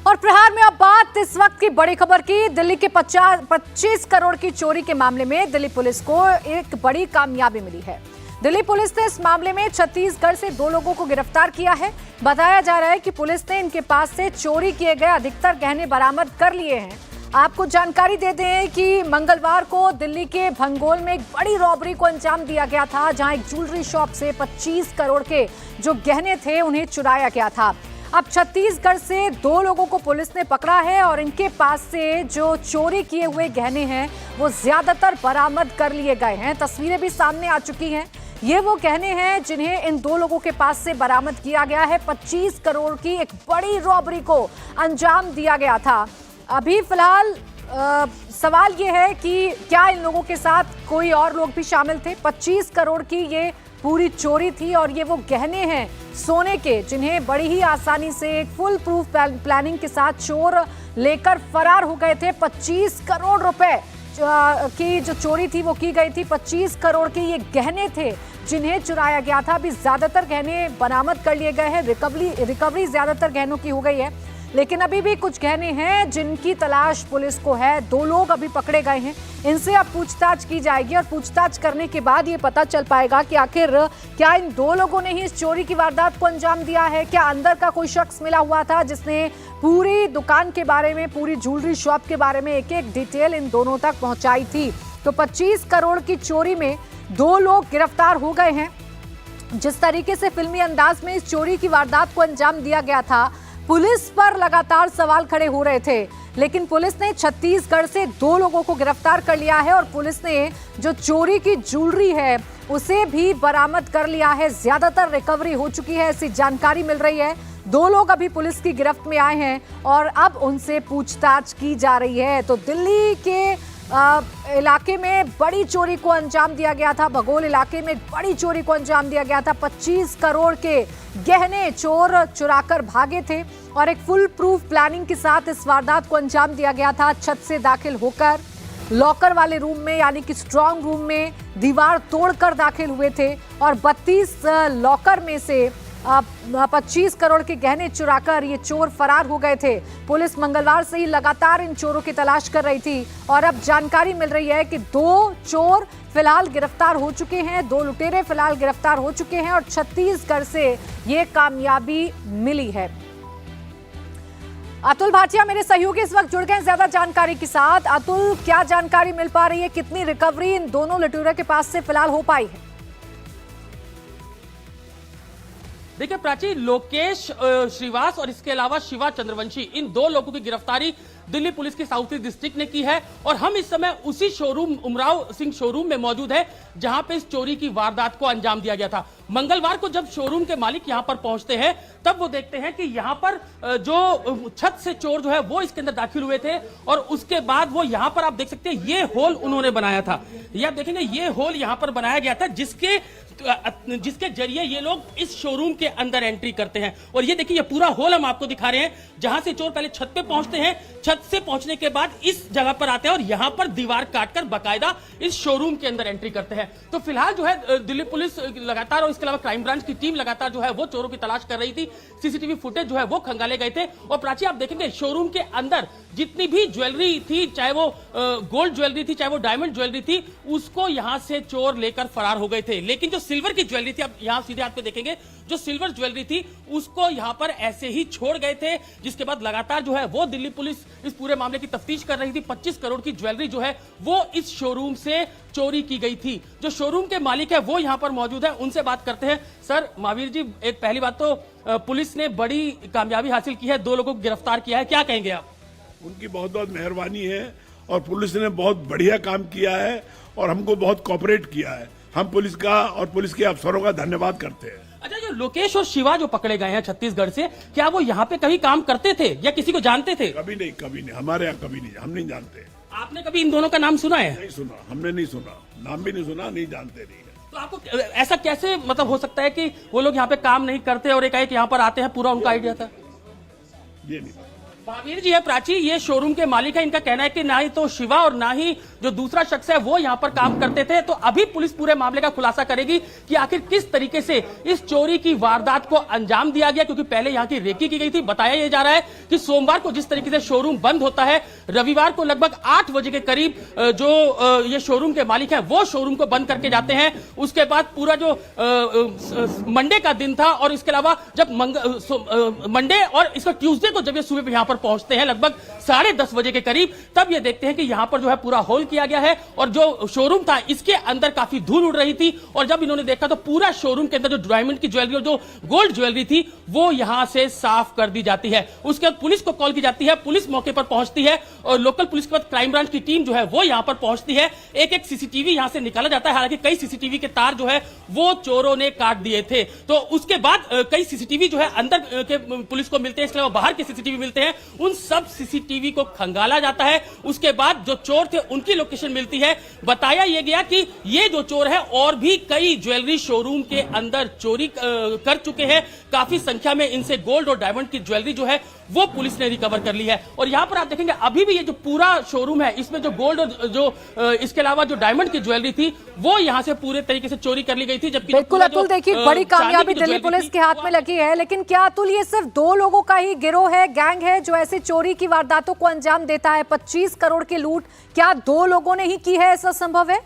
और प्रहार में अब बात इस वक्त की बड़ी खबर की। दिल्ली के 25 करोड़ की चोरी के मामले में दिल्ली पुलिस को एक बड़ी कामयाबी मिली है। दिल्ली पुलिस ने इस मामले में छत्तीसगढ़ से 2 लोगों को गिरफ्तार किया है। बताया जा रहा है कि पुलिस ने इनके पास से चोरी किए गए अधिकतर गहने बरामद कर लिए हैं। आपको जानकारी दे दें कि मंगलवार को दिल्ली के भंगोल में एक बड़ी रॉबरी को अंजाम दिया गया था, जहां एक ज्वेलरी शॉप से 25 करोड़ के जो गहने थे उन्हें चुराया गया था। अब छत्तीसगढ़ से 2 लोगों को पुलिस ने पकड़ा है और इनके पास से जो चोरी किए हुए गहने हैं वो ज्यादातर बरामद कर लिए गए हैं। तस्वीरें भी सामने आ चुकी हैं। ये वो गहने हैं जिन्हें इन 2 लोगों के पास से बरामद किया गया है। 25 करोड़ की एक बड़ी रॉबरी को अंजाम दिया गया था। अभी फिलहाल सवाल ये है कि क्या इन लोगों के साथ कोई और लोग भी शामिल थे। 25 करोड़ की ये पूरी चोरी थी और ये वो गहने हैं सोने के, जिन्हें बड़ी ही आसानी से एक फुल प्रूफ प्लानिंग के साथ चोर लेकर फरार हो गए थे। 25 करोड़ रुपए की जो चोरी थी वो की गई थी। 25 करोड़ के ये गहने थे जिन्हें चुराया गया था। अभी ज्यादातर गहने बरामद कर लिए गए हैं। रिकवरी ज्यादातर गहनों की हो गई है, लेकिन अभी भी कुछ गहने हैं जिनकी तलाश पुलिस को है। 2 लोग अभी पकड़े गए हैं। इनसे अब पूछताछ की जाएगी और पूछताछ करने के बाद ये पता चल पाएगा कि आखिर क्या इन 2 लोगों ने ही इस चोरी की वारदात को अंजाम दिया है। क्या अंदर का कोई शख्स मिला हुआ था जिसने पूरी दुकान के बारे में, पूरी ज्वेलरी शॉप के बारे में एक डिटेल इन दोनों तक पहुंचाई थी। तो 25 करोड़ की चोरी में 2 लोग गिरफ्तार हो गए हैं। जिस तरीके से फिल्मी अंदाज में इस चोरी की वारदात को अंजाम दिया गया था, पुलिस पर लगातार सवाल खड़े हो रहे थे, लेकिन पुलिस ने छत्तीसगढ़ से 2 लोगों को गिरफ्तार कर लिया है और पुलिस ने जो चोरी की ज्वेलरी है उसे भी बरामद कर लिया है। ज्यादातर रिकवरी हो चुकी है, ऐसी जानकारी मिल रही है। 2 लोग अभी पुलिस की गिरफ्त में आए हैं और अब उनसे पूछताछ की जा रही है। तो दिल्ली के इलाके में बड़ी चोरी को अंजाम दिया गया था। भगोल इलाके में बड़ी चोरी को अंजाम दिया गया था। 25 करोड़ के गहने चोर चुराकर भागे थे और एक फुल प्रूफ प्लानिंग के साथ इस वारदात को अंजाम दिया गया था। छत से दाखिल होकर लॉकर वाले रूम में, यानी कि स्ट्रांग रूम में दीवार तोड़कर दाखिल हुए थे और 32 लॉकर में से 25 करोड़ के गहने चुराकर ये चोर फरार हो गए थे। पुलिस मंगलवार से ही लगातार इन चोरों की तलाश कर रही थी और अब जानकारी मिल रही है कि 2 चोर फिलहाल गिरफ्तार हो चुके हैं। 2 लुटेरे फिलहाल गिरफ्तार हो चुके हैं और छत्तीसगढ़ से ये कामयाबी मिली है। अतुल भाटिया मेरे सहयोगी इस वक्त जुड़ गए ज्यादा जानकारी के साथ। अतुल, क्या जानकारी मिल पा रही है? कितनी रिकवरी इन दोनों लुटेरों के पास से फिलहाल हो पाई है? देखिए प्राची, लोकेश श्रीवास और इसके अलावा शिवा चंद्रवंशी, इन 2 लोगों की गिरफ्तारी दिल्ली पुलिस के साउथ ईस्ट डिस्ट्रिक्ट ने की है और हम इस समय उसी शोरूम, उमराव सिंह शोरूम में मौजूद है जहां पे इस चोरी की वारदात को अंजाम दिया गया था। मंगलवार को जब शोरूम के मालिक यहां पर पहुंचते हैं तब वो देखते हैं कि यहां पर जो छत से चोर जो है वो इसके अंदर दाखिल हुए थे और उसके बाद वो यहां पर आप देख सकते हैं ये होल उन्होंने बनाया था। ये आप देखेंगे ये होल यहां पर बनाया गया था जिसके जरिए ये लोग इस शोरूम के अंदर एंट्री करते हैं। और ये देखिए ये पूरा होल हम आपको दिखा रहे हैं जहां से चोर पहले छत पे पहुंचते हैं, छत से पहुंचने के बाद इस जगह पर आते हैं और यहां पर दीवार काटकर बकायदा इस शोरूम के अंदर एंट्री करते हैं। तो फिलहाल जो है दिल्ली पुलिस लगातार और इसके अलावा क्राइम ब्रांच की टीम लगातार जो है वो चोरों की तलाश कर रही थी। सीसीटीवी फुटेज जो है वो खंगाले गए थे और प्राची आप देखेंगे शोरूम के अंदर जितनी भी ज्वेलरी थी, चाहे वो गोल्ड ज्वेलरी थी, चाहे वो डायमंड ज्वेलरी थी, उसको यहां से चोर लेकर फरार हो गए थे। लेकिन जो सिल्वर की ज्वेलरी थी, आप यहां सीधे हाथ पे देखेंगे, जो सिल्वर ज्वेलरी थी उसको यहां पर ऐसे ही छोड़ गए थे। जिसके बाद लगातार जो है वो दिल्ली पुलिस इस पूरे मामले की तफ्तीश कर रही थी। 25 करोड़ की ज्वेलरी जो है वो इस शोरूम से चोरी की गई थी। जो शोरूम के मालिक है वो यहां पर मौजूद है, उनसे बात करते हैं। सर महावीर जी, एक पहली बात तो पुलिस ने बड़ी कामयाबी हासिल की है, 2 लोगों को गिरफ्तार किया है, क्या कहेंगे आप? उनकी बहुत बहुत मेहरबानी है और पुलिस ने बहुत बढ़िया काम किया है और हमको बहुत कोऑपरेट किया है। हम पुलिस का और पुलिस के अफसरों का धन्यवाद करते हैं। अच्छा, जो लोकेश और शिवा जो पकड़े गए हैं छत्तीसगढ़ से, क्या वो यहाँ पे कभी काम करते थे या किसी को जानते थे? कभी नहीं, हमारे यहाँ कभी नहीं, हम नहीं जानते। आपने कभी इन दोनों का नाम सुना है? नहीं सुना, हमने नहीं सुना, नाम भी नहीं सुना, नहीं जानते नहीं है। तो आपको ऐसा कैसे मतलब हो सकता है कि वो लोग यहाँ पे काम नहीं करते और एकाएक यहाँ पर आते हैं, पूरा उनका आइडिया था? ये नहीं। महावीर जी है प्राची, ये शोरूम के मालिक है। इनका कहना है कि ना ही तो शिवा और ना ही जो दूसरा शख्स है वो यहाँ पर काम करते थे। तो अभी पुलिस पूरे मामले का खुलासा करेगी कि आखिर किस तरीके से इस चोरी की वारदात को अंजाम दिया गया, क्योंकि पहले यहाँ की रेकी की गई थी। बताया यह जा रहा है कि सोमवार को जिस तरीके से शोरूम बंद होता है, रविवार को लगभग 8 बजे के करीब जो ये शोरूम के मालिक है वो शोरूम को बंद करके जाते हैं। उसके बाद पूरा जो मंडे का दिन था और इसके अलावा जब मंडे और इसका ट्यूसडे को जब ये सुबह यहाँ पर पहुंचते हैं लगभग 10:30 बजे के करीब, तब ये देखते हैं कि यहां पर जो है पूरा होल किया गया है और जो शोरूम था इसके अंदर काफी धूल उड़ रही थी। और जब इन्होंने देखा तो पूरा शोरूम के अंदर जो डायमंड की ज्वेलरी और जो गोल्ड ज्वेलरी थी वो यहां से साफ कर दी जाती है। उसके बाद पुलिस को कॉल की जाती है, पुलिस मौके पर पहुंचती है और लोकल पुलिस के बाद क्राइम ब्रांच की टीम जो है वो यहां पर पहुंचती है। एक सीसीटीवी यहां से निकाला जाता है, हालांकि कई सीसीटीवी के तार जो है वो चोरों ने काट दिए थे। तो उसके बाद कई सीसीटीवी जो है अंदर के पुलिस को मिलते हैं, इसके अलावा बाहर के सीसीटीवी मिलते हैं। उन सब सीसीटीवी को खंगाला जाता है। उसके बाद जो चोर थे उनकी लोकेशन मिलती है। बताया यह गया कि ये जो चोर है और भी कई ज्वेलरी शोरूम के अंदर चोरी कर चुके हैं। काफी संख्या में इनसे गोल्ड और डायमंड की ज्वेलरी जो है वो पुलिस ने रिकवर कर ली है। और यहां पर आप देखेंगे अभी भी ये जो पूरा शोरूम है इसमें जो गोल्ड और जो इसके अलावा जो डायमंड की ज्वेलरी थी वो यहां से पूरे तरीके से चोरी कर ली गई थी। जबकि बिल्कुल अतुल, देखिए बड़ी कामयाबी दिल्ली पुलिस के हाथ में लगी है। लेकिन क्या अतुल ये सिर्फ 2 लोगों का ही गिरोह है, गैंग है जो ऐसे चोरी की वारदातों को अंजाम देता है? 25 करोड़ की लूट क्या 2 लोगों ने ही की है, ऐसा संभव है?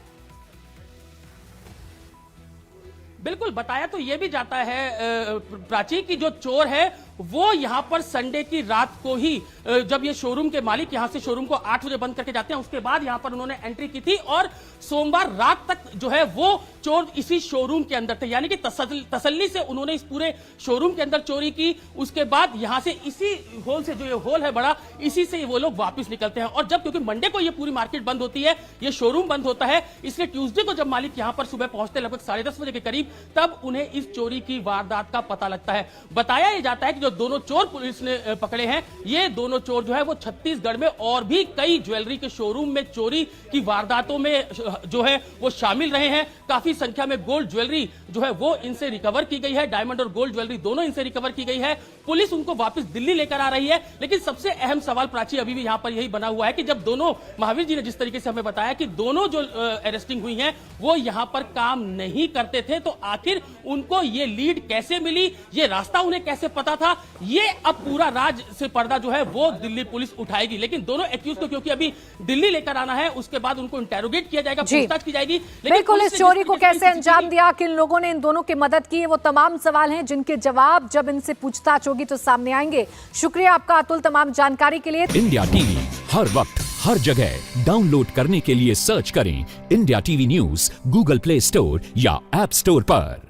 बिल्कुल, बताया तो ये भी जाता है प्राची की जो चोर है वो यहां पर संडे की रात को ही जब ये शोरूम के मालिक यहां से शोरूम को 8 बजे बंद करके जाते हैं, उसके बाद यहां पर उन्होंने एंट्री की थी और सोमवार रात तक जो है वो चोर इसी शोरूम के अंदर थे। यानी कि तसल्ली से उन्होंने इस पूरे शोरूम के अंदर चोरी की। उसके बाद यहां से इसी होल से, जो ये होल है बड़ा, इसी से वो लोग वापस निकलते हैं। और जब क्योंकि मंडे को ये पूरी मार्केट बंद होती है, ये शोरूम बंद होता है, इसलिए ट्यूसडे को जब मालिक यहां पर सुबह पहुंचते लगभग 10:30 बजे के करीब, तब उन्हें इस चोरी की वारदात का पता लगता है। बताया यह जाता है कि जो दोनों चोर पुलिस ने पकड़े हैं, ये दोनों चोर जो है वो छत्तीसगढ़ में और भी कई ज्वेलरी के शोरूम में चोरी की वारदातों में जो है वो शामिल रहे हैं। काफी संख्या में गोल्ड ज्वेलरी जो है वो इनसे रिकवर की गई है, डायमंड और गोल्ड ज्वेलरी दोनों इनसे रिकवर की गई है। पुलिस उनको वापस दिल्ली लेकर आ रही है। लेकिन सबसे अहम सवाल प्राची अभी भी यहां पर यही बना हुआ है कि जब दोनों, महावीर जी ने जिस तरीके से हमें बताया कि दोनों जो अरेस्टिंग हुई हैं वो यहां पर काम नहीं करते थे, तो आखिर उनको ये लीड कैसे मिली, ये रास्ता उन्हें कैसे पता था, ये अब पूरा राज से पर्दा जो है वो दिल्ली पुलिस उठाएगी। लेकिन दोनों एक्यूज को क्योंकि अभी दिल्ली लेकर आना है, उसके बाद उनको इंटेरोगेट किया जाएगा, पूछताछ की जाएगी। बिल्कुल, इस चोरी को कैसे अंजाम दिया, किन लोगों ने इन दोनों की मदद की, वो तमाम सवाल हैं जिनके जवाब जब इनसे पूछताछ होगी तो सामने आएंगे। शुक्रिया आपका अतुल तमाम जानकारी के लिए। इंडिया टीवी हर वक्त हर जगह डाउनलोड करने के लिए सर्च करें India TV news Google play store या ऐप स्टोर पर।